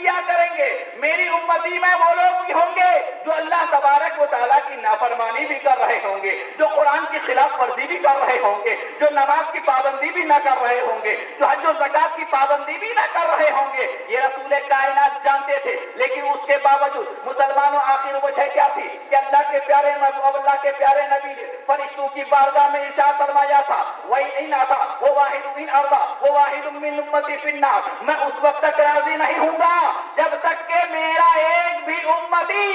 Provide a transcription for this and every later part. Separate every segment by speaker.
Speaker 1: کیا کریں گے، میری امتی میں وہ لوگ بھی ہوں گے جو اللہ تبارک و تعالیٰ کی نافرمانی بھی کر رہے ہوں گے، جو قرآن کی خلاف ورزی بھی کر رہے ہوں گے، جو نماز کی پابندی بھی نہ کر رہے ہوں گے، جو حج و زکات کی پابندی بھی نہ کر رہے ہوں گے۔ یہ رسول کائنات جانتے تھے، لیکن اس کے باوجود مسلمانوں آخر وجہ کیا تھی کہ اللہ کے پیارے نبی نے فرشتوں کی بارگاہ میں ارشاد فرمایا تھا، وَإِنْ أَتَى وَوَاحِدٌ مِّنْ أَرْضَى وَوَاحِدٌ مِّنْ أُمَّتِي فِي النَّارِ، میں اس وقت تک راضی نہیں ہوں گا جب تک کہ میرا ایک بھی امتی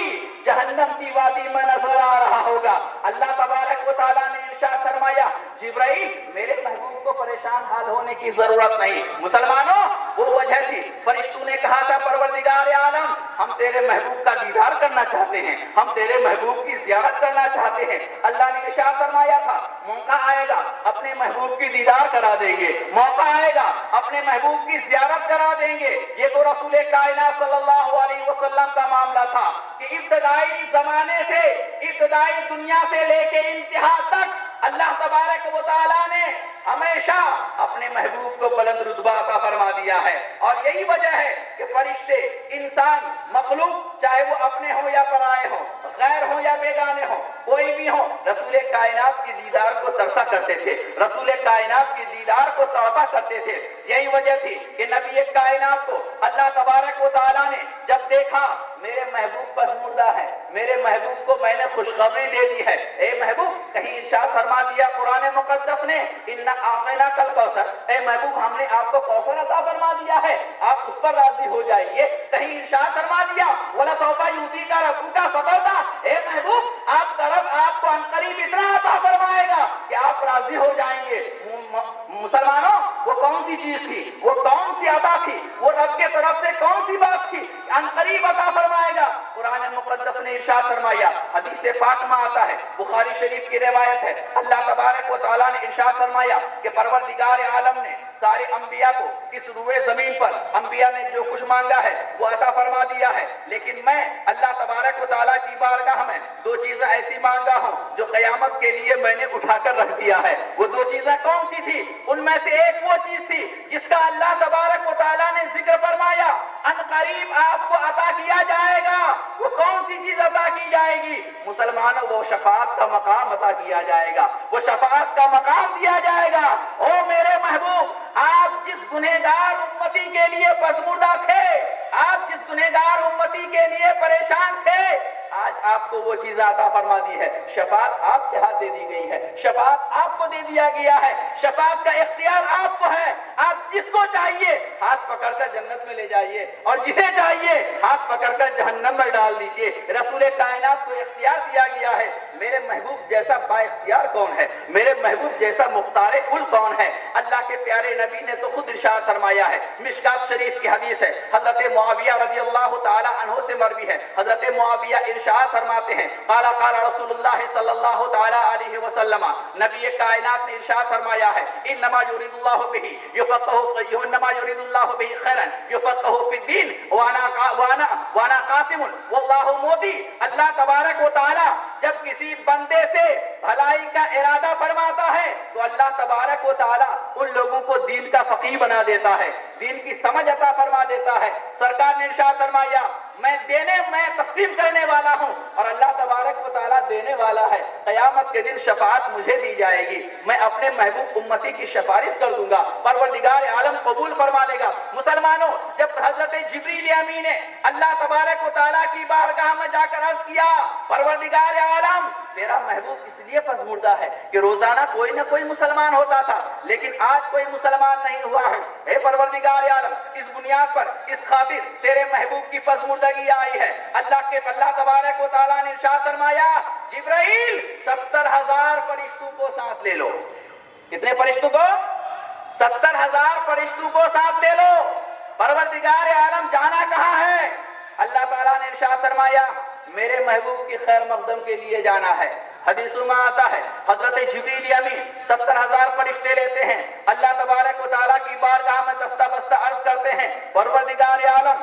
Speaker 1: جہنم کی وادی میں نظر آ رہا ہوگا۔ اللہ تبارک و تعالیٰ نے ارشاد فرمایا، جبرائیل میرے محبوب کو پریشان حال ہونے کی ضرورت نہیں۔ مسلمانوں وہ وجہ تھی، فرشتوں نے کہا تھا پروردگار عالم ہم تیرے محبوب کا دیدار کرنا چاہتے ہیں، ہم تیرے محبوب کی زیارت کرنا چاہتے ہیں۔ اللہ نے ارشاد فرمایا تھا، موقع آئے گا اپنے محبوب کی دیدار کرا دیں گے، موقع آئے گا اپنے محبوب کی زیارت کرا دیں گے۔ یہ تو رسول کائنات صلی اللہ علیہ وسلم کا معاملہ تھا کہ ابتدائی زمانے سے، ابتدائی دنیا سے لے کے انتہا تک اللہ تبارک و تعالیٰ نے ہمیشہ اپنے محبوب کو بلند رتبہ عطا فرما دیا ہے، اور یہی وجہ ہے کہ فرشتے، انسان، مخلوق، چاہے وہ اپنے ہوں یا پرائے ہوں، غیر ہوں یا بیگانے ہوں، کوئی بھی ہوں، رسول کائنات کی دیدار کو ترسا کرتے تھے، رسول کائنات کی دیدار کو توبہ کرتے تھے۔ یہی وجہ تھی کہ نبی کائنات کو اللہ تبارک و تعالیٰ نے جب دیکھا میرے محبوب پسماندہ ہے، میرے محبوب کو میں نے خوشخبری دے دی ہے، اے محبوب، کہیں ارشاد فرما دیا قرآن مقدس نے اِنَّا أَعْطَيْنَاكَ الْكَوْثَرَ، اے محبوب ہم نے آپ کو کوثر عطا فرما دیا ہے، آپ اس پر راضی ہو جائیے۔ کہیں ارشاد فرما دیا وَلَسَوْفَ يُعْطِيكَ رَبُّكَ فَتَرْضَىٰ، اے محبوب آپ کا رب آپ کو عنقریب اتنا عطا فرمائے گا کہ آپ راضی ہو جائیں گے۔ مسلمانوں وہ کون سی چیز تھی، وہ کون سی عطا تھی، وہ رب کے طرف سے کون سی بات تھی، عنقریب عطا فرمائے گا۔ قرآن مقدس نے ارشاد فرمایا، حدیث پاک میں آتا ہے، بخاری شریف کی روایت ہے، اللہ تبارک و تعالیٰ نے ارشاد فرمایا کہ پروردگار عالم نے سارے انبیاء کو اس روئے زمین پر انبیاء نے جو کچھ مانگا ہے وہ عطا فرما دیا ہے، لیکن میں اللہ تبارک و تعالیٰ کی بارگاہ میں دو چیزیں ایسی مانگا ہوں جو قیامت کے لیے میں نے اٹھا کر رکھ دیا ہے۔ وہ دو چیزیں کون سی تھی؟ ان میں سے ایک وہ چیز تھی جس کا اللہ تبارک و تعالیٰ نے ذکر فرمایا، ان قریب آپ کو عطا کیا جائے گا۔ وہ کون سی چیز عطا کی جائے گی؟ مسلمانوں وہ شفاعت کا مقام عطا کیا جائے گا، وہ شفاعت کا مقام دیا جائے گا۔ او میرے محبوب، آپ جس گنہگار امتی کے لیے پسماندہ تھے، آپ جس گنہگار امتی کے لیے پریشان تھے، آج آپ کو وہ چیز عطا فرما دی ہے، شفاعت آپ کے ہاتھ دے دی گئی ہے، شفاعت آپ کو دے دیا گیا ہے، شفاعت کا اختیار آپ کو ہے۔ آپ جس کو چاہیے ہاتھ پکڑ کر جنت میں لے جائیے، اور جسے چاہیے ہاتھ پکڑ کر جہنم میں ڈال دیجیے۔ رسول کائنات کو اختیار دیا گیا ہے۔ میرے محبوب جیسا با اختیار کون ہے؟ میرے محبوب جیسا مختار کل کون ہے؟ اللہ کے پیارے نبی نے تو خود ارشاد فرمایا ہے، مشکات شریف کی حدیث ہے، حضرت معاویہ رضی اللہ تعالی عنہ سے مروی ہے، حضرت معاویہ ارشاد فرماتے ہیں، قال قال رسول اللہ صلی اللہ تعالی علیہ وسلم، نبی کائنات نے ارشاد فرمایا ہے، انما یرید اللہ بہ یفقهہ، انما یرید اللہ بہ خیرا یفقهہ فی الدین وانا قاسم واللہ موتی۔ اللہ تبارک و تعالی جب کسی بندے سے بھلائی کا ارادہ فرماتا ہے تو اللہ تبارک و تعالی ان لوگوں کو دین کا فقیہ بنا دیتا ہے، دین کی سمجھ عطا فرما دیتا ہے۔ سرکار نے ارشاد فرمایا، میں تقسیم کرنے والا ہوں اور اللہ تبارک و تعالیٰ دینے والا ہے۔ قیامت کے دن شفاعت مجھے دی جائے گی، میں اپنے محبوب امتی کی سفارش کر دوں گا، پروردگار عالم قبول فرما لے گا۔ مسلمانوں جب حضرت جبریل امین نے اللہ تبارک و تعالیٰ کی بارگاہ میں جا کر عرض کیا، پروردگار عالم میرا محبوب اس لیے پسماندہ ہے کہ روزانہ کوئی نہ کوئی مسلمان ہوتا تھا، لیکن آج کوئی مسلمان نہیں ہوا ہے، اے پروردگار عالم اس بنیاد پر اس خاطر تیرے محبوب کی پسماندگی آئی ہے۔ اللہ تبارک و تعالیٰ نے ارشاد فرمایا، جبرائیل 70,000 فرشتوں کو ساتھ لے لو۔ کتنے فرشتوں کو؟ 70,000 فرشتوں کو ساتھ لے لو۔ پروردگار عالم جانا کہاں ہے؟ اللہ تعالیٰ نے ارشاد فرمایا، میرے محبوب کی خیر مقدم کے لیے جانا ہے۔ حدیثوں میں آتا ہے، حضرت جبریل امین 70,000 فرشتے لیتے ہیں، اللہ تبارک و تعالیٰ کی بارگاہ میں دستہ بستہ عرض کرتے ہیں، پروردگار عالم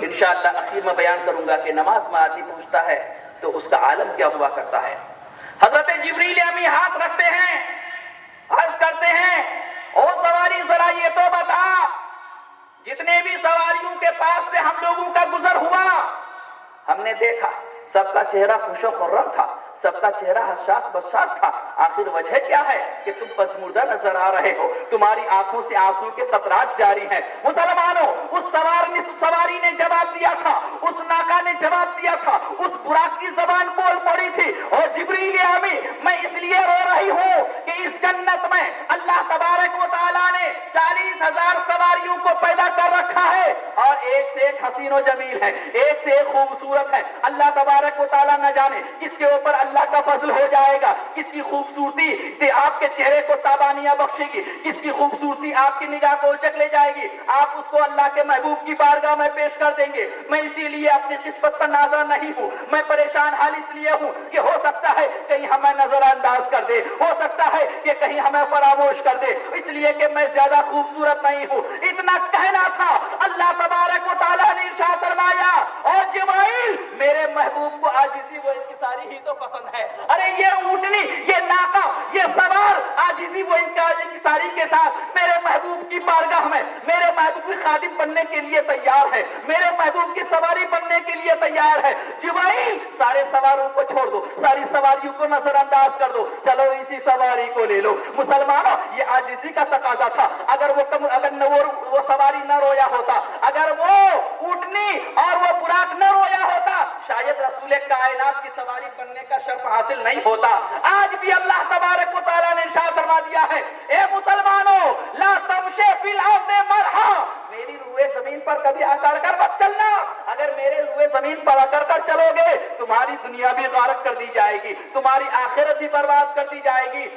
Speaker 1: انشاءاللہ اخیر میں بیان کروں گا کہ نماز میں آدمی پہنچتا ہے تو اس کا عالم کیا ہوا کرتا ہے۔ حضرت جبریل امی ہاتھ رکھتے ہیں، عرض کرتے ہیں او سواری ذرا یہ تو بتا، جتنے بھی سواریوں کے پاس سے ہم لوگوں کا گزر ہوا، ہم نے دیکھا سب کا چہرہ خوش و خرم تھا، سب کا چہرہ حساس بساس تھا، آخر وجہ کیا ہے کہ تم پسماندہ نظر آ رہے ہو، تمہاری آنکھوں سے آنسو کے قطرات جاری ہیں۔ مسلمانوں، اس سواری نے جواب دیا تھا، اس ناکا نے جواب دیا تھا، اس براق کی زبان بول پڑی تھی، اور جبریل امی میں اس لیے رو رہی ہوں کہ اس جنت میں اللہ تبارک و تعالیٰ نے 40,000 سواریوں کو پیدا کر رکھا ہے، اور ایک سے ایک حسین و جمیل ہے، ایک سے ایک خوبصورت ہے۔ اللہ تبارک و تعالیٰ نہ جانے کس کے اوپر اللہ کا فضل ہو جائے گا، کس کی خوبصورتی آپ کے چہرے کو تابانیاں بخشے گی، کس کی خوبصورتی آپ کی نگاہ کو اچک لے جائے گی، آپ اس کو اللہ کے محبوب کی بارگاہ میں پیش کر دیں گے۔ میں اسی لیے اپنی قسمت پر نازا نہیں ہوں، میں پریشان حال اس لیے ہوں کہ ہو سکتا ہے کہیں ہمیں نظر انداز کر دے، ہو سکتا ہے کہ کہیں ہمیں فراموش کر دے، اس لیے کہ میں زیادہ خوبصورت نہیں ہوں۔ اتنا کہنا تھا، اللہ تبارک و تعالیٰ نے ارشاد فرمایا اور جبرائیل میرے محبوب کو عاجزی و انکساری ہی تو پسند ہے۔ ارے یہ اونٹنی، یہ ناقہ، یہ سوار عاجزی و انکساری کے ساتھ میرے محبوب کی بارگاہ میں میرے محبوب کی خادم بننے کے لیے تیار ہے، میرے محبوب کی سواری بننے کے لیے تیار ہے۔ جبرائیل سارے سواروں کو چھوڑ دو، ساری سواریوں کو نظر انداز کر دو، چلو اسی سواری کو لے لو۔ مسلمانوں، یہ عاجزی کا تقاضا تھا۔ اگر وہ سواری نہ رویا ہوتا، اگر وہ اونٹنی اور وہ براق نہ رویا ہوتا، شاید رسول کائنات کی سواری بننے کا شرف حاصل نہیں ہوتا۔ آج بھی اللہ تبارک و تعالیٰ نے ارشاد فرما دیا ہے، اے مسلمانوں لا تمشی فی الارض مرحا، میری روئے زمین پر کبھی اکڑ کر مت چلنا۔ اگر میرے روئے زمین پر اکڑ کر چلو گے، تمہاری دنیا بھی غارق کر دی جائے گی، تمہاری آخرت بھی برباد کر دی جائے گی۔